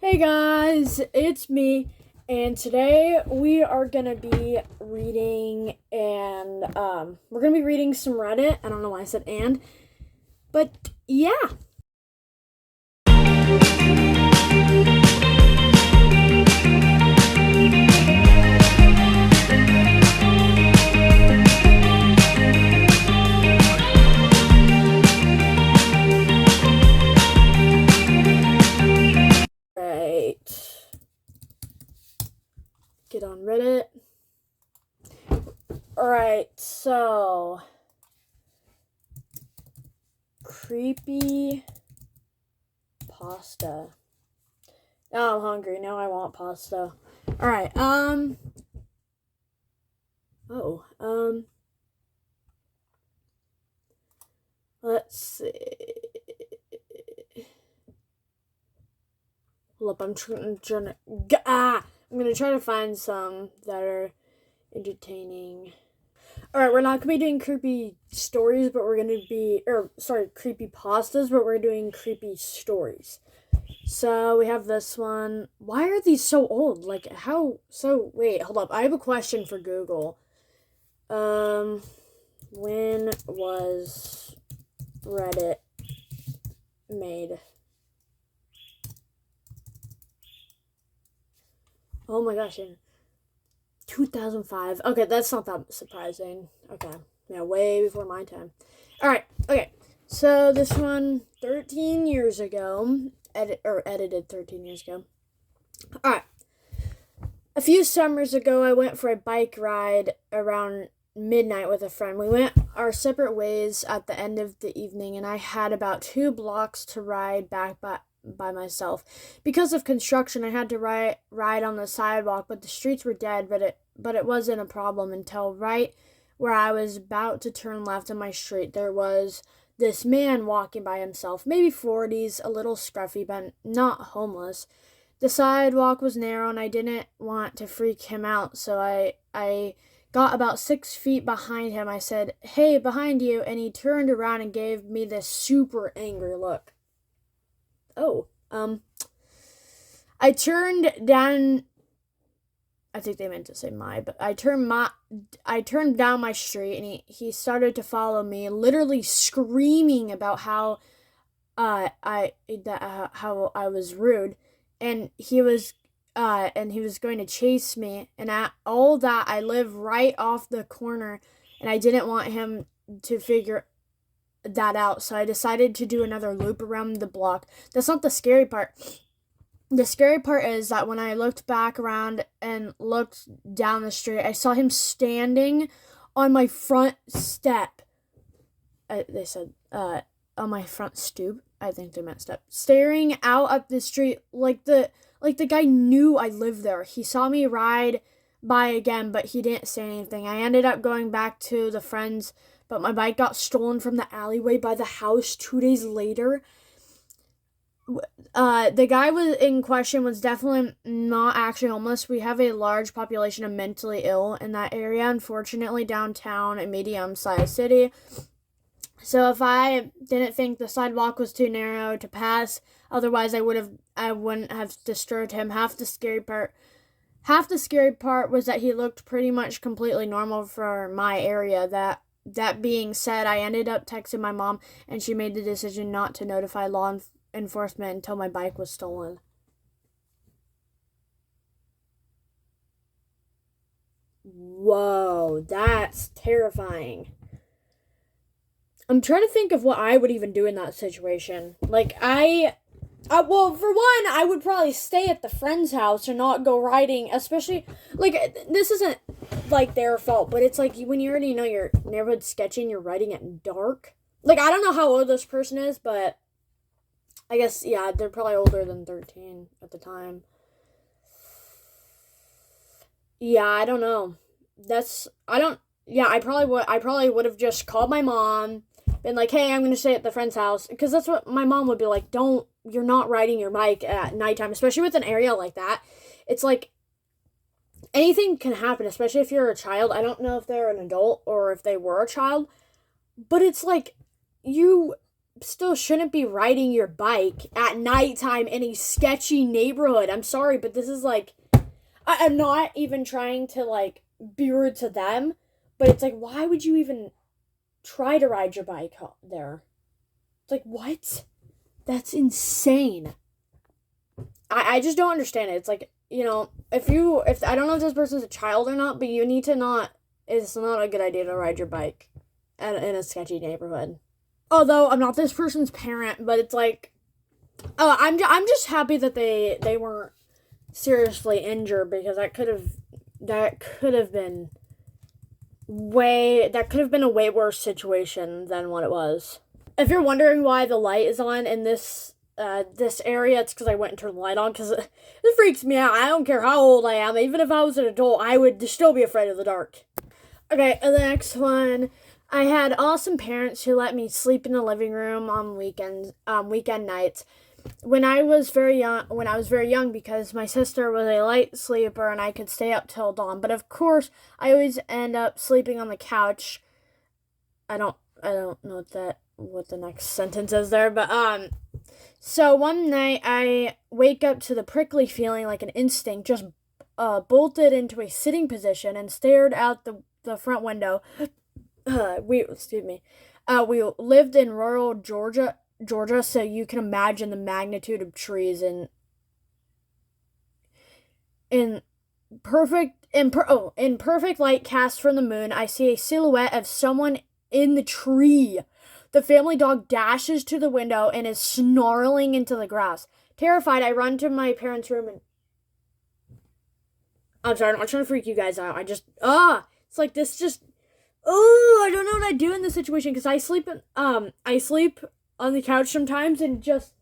Hey guys, it's me, and today we are gonna be reading we're gonna be reading some Reddit. I don't know why I said but yeah. Right. Get on Reddit. Alright, so creepy pasta. Now I'm hungry. Now I want pasta. Alright, oh, let's see. Hold up, I'm trying to I'm gonna try to find some that are entertaining. Alright, we're not gonna be doing creepy stories, but we're gonna be creepy pastas, but we're doing creepy stories. So we have this one. Why are these so old? Like how so wait, hold up. I have a question for Google. When was Reddit made? Oh my gosh, in 2005. Okay, that's not that surprising. Okay. Yeah, way before my time. Alright, okay. So this one, 13 years ago. Edited 13 years ago. Alright. A few summers ago, I went for a bike ride around midnight with a friend. We went our separate ways at the end of the evening, and I had about 2 blocks to ride back by myself. Because of construction, I had to ride on the sidewalk, but the streets were dead, but it wasn't a problem until right where I was about to turn left on my street. There was this man walking by himself, maybe 40s, a little scruffy, but not homeless. The sidewalk was narrow and I didn't want to freak him out, so I got about 6 feet behind him. I said, "Hey, behind you," and he turned around and gave me this super angry look. Oh, I turned down. I think they meant to say but I turned down my street, and he started to follow me, literally screaming about how how I was rude, and he was going to chase me, and at all that I live right off the corner, and I didn't want him to figure that out, so I decided to do another loop around the block. That's not the scary part. The scary part is that when I looked back around and looked down the street, I saw him standing on my front step. They said, on my front stoop. I think they meant step. Staring out up the street like the guy knew I lived there. He saw me ride by again, but he didn't say anything. I ended up going back to the friends, but my bike got stolen from the alleyway by the house 2 days later. The guy in question was definitely not actually homeless. We have a large population of mentally ill in that area. Unfortunately, downtown, a medium-sized city. So if I didn't think the sidewalk was too narrow to pass, otherwise I wouldn't have disturbed him. Half the scary part was that he looked pretty much completely normal for my area. That being said, I ended up texting my mom, and she made the decision not to notify law enforcement until my bike was stolen. Whoa, that's terrifying. I'm trying to think of what I would even do in that situation. Like, well, for one, I would probably stay at the friend's house and not go riding, especially, like, this isn't, like, their fault, but it's like, when you already know your neighborhood's sketchy and you're riding at dark. Like, I don't know how old this person is, but I guess, yeah, they're probably older than 13 at the time. Yeah, I don't know. I probably would have just called my mom, been like, "Hey, I'm going to stay at the friend's house," because that's what my mom would be like. You're not riding your bike at nighttime, especially with an area like that. It's like anything can happen, especially if you're a child. I don't know if they're an adult or if they were a child, but it's like you still shouldn't be riding your bike at nighttime in a sketchy neighborhood. I'm sorry, but this is like, I'm not even trying to like be rude to them, but it's like, why would you even try to ride your bike there? It's like, what? That's insane. I just don't understand it. It's like, if I don't know if this person's a child or not, but you need to not, it's not a good idea to ride your bike in a sketchy neighborhood. Although I'm not this person's parent, but it's like, I'm just happy that they weren't seriously injured, because that could have been a way worse situation than what it was. If you're wondering why the light is on in this area, it's because I went and turned the light on, because it freaks me out. I don't care how old I am. Even if I was an adult, I would still be afraid of the dark. Okay, the next one. I had awesome parents who let me sleep in the living room on weekend nights. When I was very young, because my sister was a light sleeper and I could stay up till dawn. But of course, I always end up sleeping on the couch. I don't know what the next sentence is there, but so one night I wake up to the prickly feeling, like an instinct, just bolted into a sitting position and stared out the front window. We lived in rural Georgia, so you can imagine the magnitude of trees in perfect light cast from the moon. I see a silhouette of someone in the tree. The family dog dashes to the window and is snarling into the grass. Terrified, I run to my parents' room and... I'm sorry, I'm not trying to freak you guys out. It's like this just... I don't know what I do in this situation, because I sleep on the couch sometimes and just...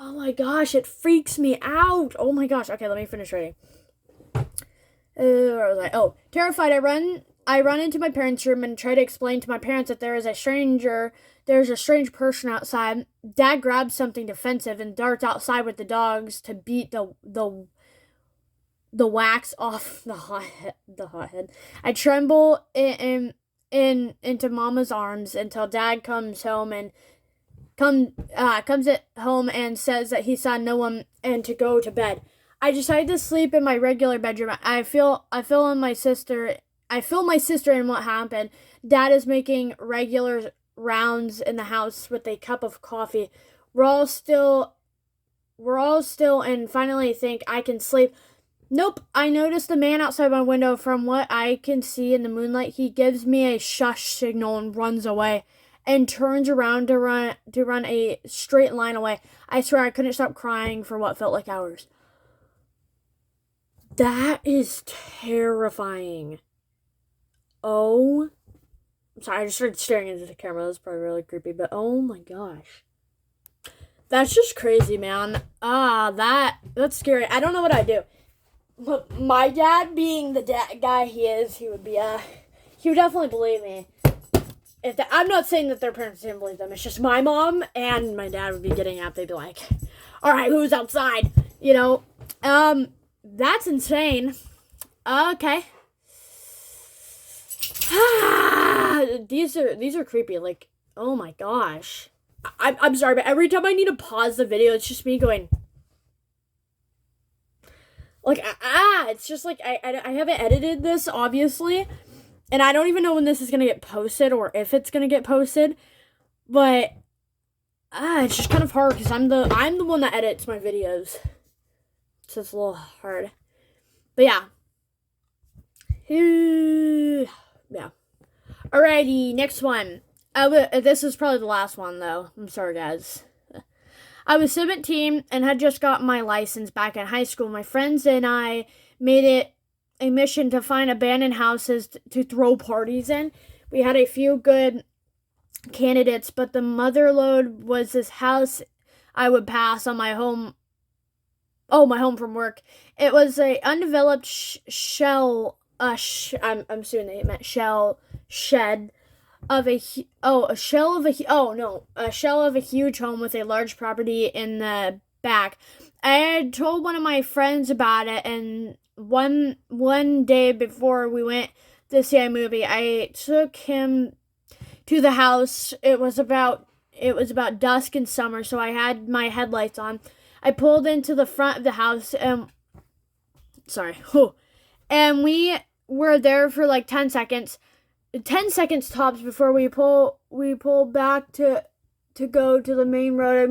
Oh my gosh, it freaks me out. Oh my gosh. Okay, let me finish reading. Where was I? Oh, terrified, I run into my parents' room and try to explain to my parents that there's a strange person outside. Dad grabs something defensive and darts outside with the dogs to beat the wax off the hothead. I tremble into Mama's arms until Dad comes home and comes at home and says that he saw no one and to go to bed. I decide to sleep in my regular bedroom. I feel my sister in what happened. Dad is making regular rounds in the house with a cup of coffee. We're all still and finally think I can sleep. Nope, I notice the man outside my window. From what I can see in the moonlight, he gives me a shush signal and runs away and turns around to run a straight line away. I swear I couldn't stop crying for what felt like hours. That is terrifying. Oh, I'm sorry, I just started staring into the camera. That's probably really creepy, but oh my gosh. That's just crazy, man. That's scary. I don't know what I'd do. But my dad, being the guy he is, he would definitely believe me. I'm not saying that their parents didn't believe them. It's just my mom and my dad would be getting up. They'd be like, all right, who's outside? That's insane. Okay. These are creepy. Like, oh my gosh. I'm sorry, but every time I need to pause the video, it's just me going... Like, it's just like, I haven't edited this, obviously, and I don't even know when this is going to get posted, or if it's going to get posted, but, it's just kind of hard, because I'm the one that edits my videos, so it's a little hard, but yeah, alrighty, next one. This is probably the last one, though. I'm sorry, guys. I was 17 and had just got my license back in high school. My friends and I made it a mission to find abandoned houses to throw parties in. We had a few good candidates, but the mother lode was this house I would pass on my home from work. It was a undeveloped shell. I'm assuming they meant shell shed. A shell of a huge home with a large property in the back. I had told one of my friends about it, and one day before we went to see a movie, I took him to the house. It was about it was about dusk in summer, so I had my headlights on. I pulled into the front of the house, and and we were there for like 10 seconds. 10 seconds tops before we pull back to go to the main road.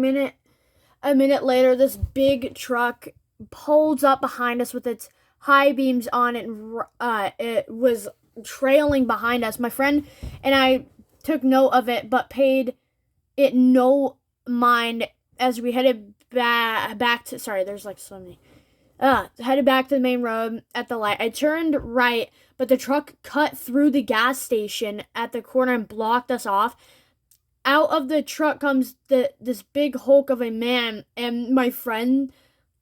A minute later, this big truck pulls up behind us with its high beams on it, and it was trailing behind us. My friend and I took note of it, but paid it no mind as we headed back to. Sorry, there's like so many. Headed back to the main road at the light. I turned right, but the truck cut through the gas station at the corner and blocked us off. Out of the truck comes this big hulk of a man, and my friend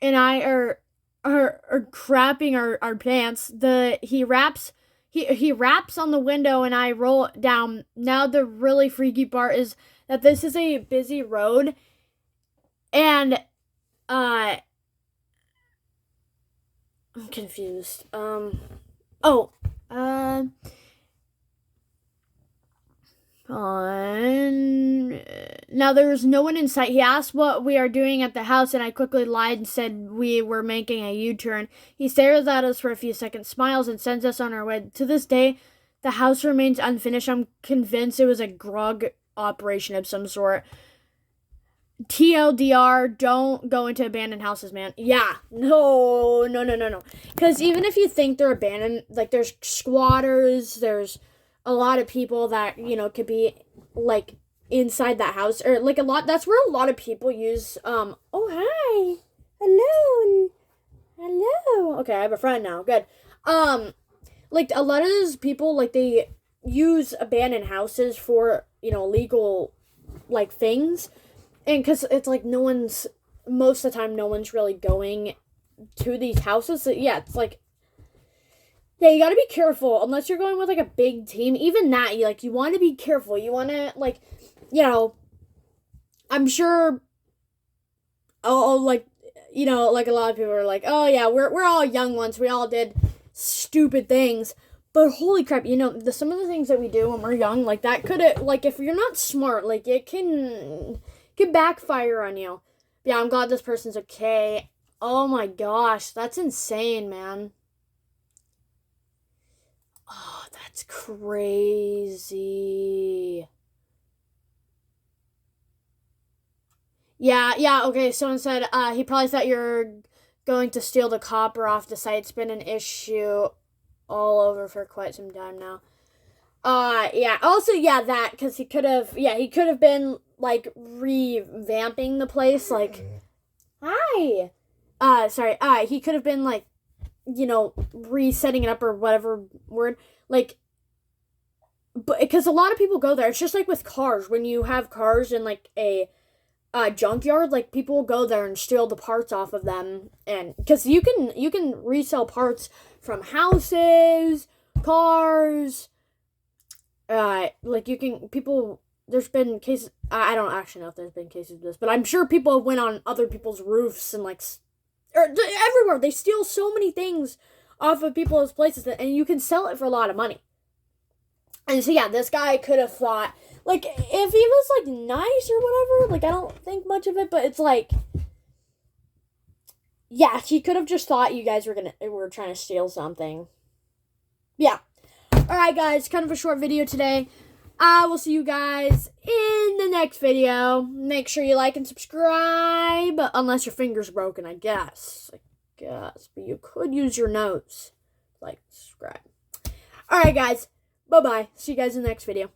and I are crapping our pants. He raps on the window, and I roll it down. Now the really freaky part is that this is a busy road, and I'm confused. Now there was no one in sight. He asked what we are doing at the house, and I quickly lied and said we were making a U-turn. He stares at us for a few seconds, smiles, and sends us on our way. To this day, the house remains unfinished. I'm convinced it was a grug operation of some sort. TLDR, don't go into abandoned houses, man. Yeah, no. Because even if you think they're abandoned, like, there's squatters, there's a lot of people that, could be, like, inside that house, or, like, that's where a lot of people use, oh, hi, hello, okay, I have a friend now, good, like, a lot of those people, like, they use abandoned houses for, legal, like, things. And because it's like most of the time, no one's really going to these houses. So, yeah, it's like, yeah, you gotta be careful. Unless you're going with, like, a big team. Even that, you want to be careful. You want to, like, I'm sure, like, like, a lot of people are like, oh, yeah, we're all young ones. We all did stupid things. But holy crap, some of the things that we do when we're young, like, that could have, like, if you're not smart, like, it can backfire on you. Yeah, I'm glad this person's okay. Oh my gosh, that's insane, man. Oh, that's crazy. Yeah, okay, someone said, he probably thought you're going to steal the copper off the site. It's been an issue all over for quite some time now. Yeah, also, yeah, that, because he could have been, like, revamping the place, like, hi, he could have been, like, resetting it up, or whatever word, like, but, because a lot of people go there. It's just like with cars, when you have cars in, like, a junkyard, like, people will go there and steal the parts off of them, and, because you can resell parts from houses, cars, like, there's been cases, I don't actually know if there's been cases of this, but I'm sure people went on other people's roofs and, like, everywhere. They steal so many things off of people's places, and you can sell it for a lot of money. And so, yeah, this guy could have thought, like, if he was, like, nice or whatever, like, I don't think much of it, but it's like, yeah, he could have just thought you guys were trying to steal something. Yeah. Alright, guys, kind of a short video today. I will see you guys in the next video. Make sure you like and subscribe. Unless your finger's broken, I guess. But you could use your nose. Like, subscribe. Alright, guys. Bye-bye. See you guys in the next video.